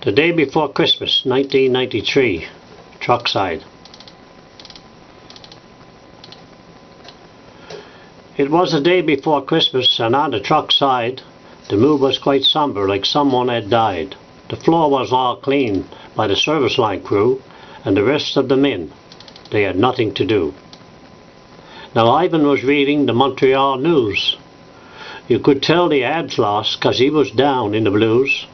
The day before Christmas, 1993, truck side. It was the day before Christmas, and on the truck side, the mood was quite somber, like someone had died. The floor was all cleaned by the service line crew, and the rest of the men. They had nothing to do. Now Ivan was reading the Montreal news. You could tell the Abs lost, 'cause he was down in the blues.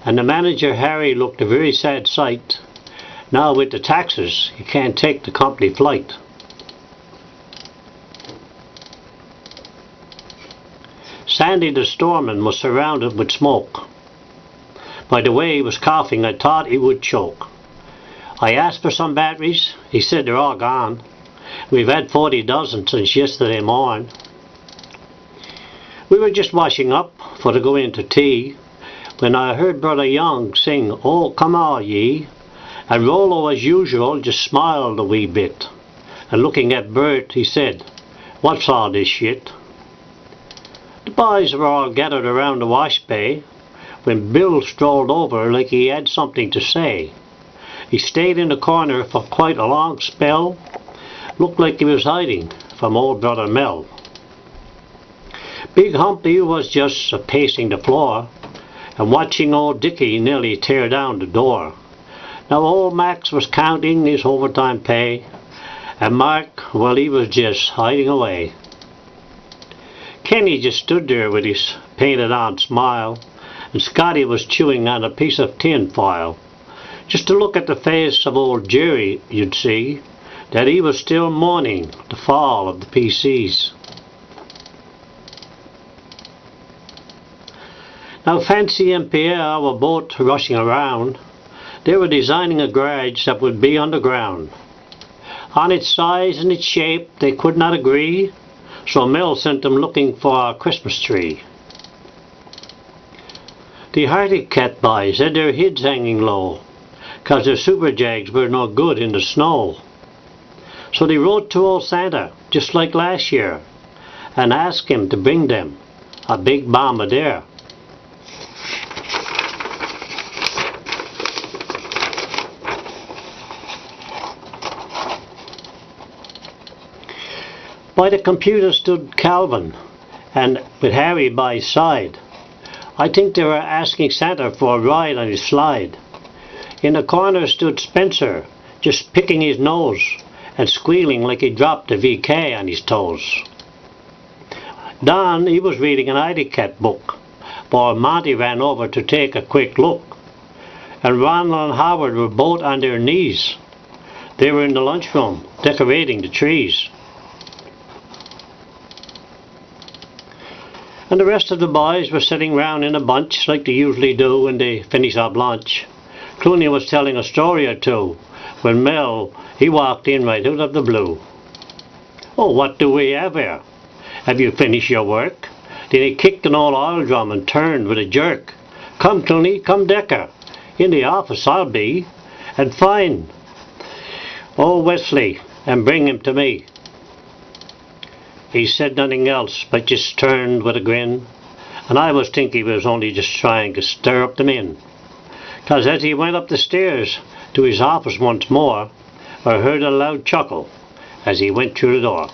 And the manager Harry looked a very sad sight. Now with the taxes, he can't take the company flight. Sandy the storeman was surrounded with smoke. By the way he was coughing, I thought he would choke. I asked for some batteries. He said they're all gone. We've had 40 dozen since yesterday morning. We were just washing up for to go into tea, when I heard Brother Young sing, "Oh, come all ye," and Rollo, as usual, just smiled a wee bit, and looking at Bert, he said, "What's all this shit?" The boys were all gathered around the wash bay, when Bill strolled over like he had something to say. He stayed in the corner for quite a long spell, looked like he was hiding from old Brother Mel. Big Humpy was just pacing the floor, and watching old Dickie nearly tear down the door. Now old Max was counting his overtime pay, and Mark, well, he was just hiding away. Kenny just stood there with his painted-on smile, and Scotty was chewing on a piece of tin foil. Just to look at the face of old Jerry, you'd see that he was still mourning the fall of the PCs. Now Fancy and Pierre were both rushing around. They were designing a garage that would be underground. On its size and its shape they could not agree, so Mel sent them looking for a Christmas tree. The Hardy Cat boys had their heads hanging low, 'cause their super jags were no good in the snow. So they wrote to old Santa, just like last year, and asked him to bring them a big bombardier. By the computer stood Calvin, and with Harry by his side. I think they were asking Santa for a ride on his slide. In the corner stood Spencer, just picking his nose and squealing like he dropped a VK on his toes. Don, he was reading an ID Cat book, while Monty ran over to take a quick look. And Ronald and Howard were both on their knees. They were in the lunchroom, decorating the trees. And the rest of the boys were sitting round in a bunch like they usually do when they finish up lunch. Clooney was telling a story or two when Mel, he walked in right out of the blue. "Oh, what do we have here? Have you finished your work?" Then he kicked an old oil drum and turned with a jerk. "Come, Clooney, come Decker. In the office I'll be, and find old Wesley and bring him to me." He said nothing else, but just turned with a grin, and I was thinking he was only just trying to stir up the men. 'Cause as he went up the stairs to his office once more, I heard a loud chuckle as he went through the door.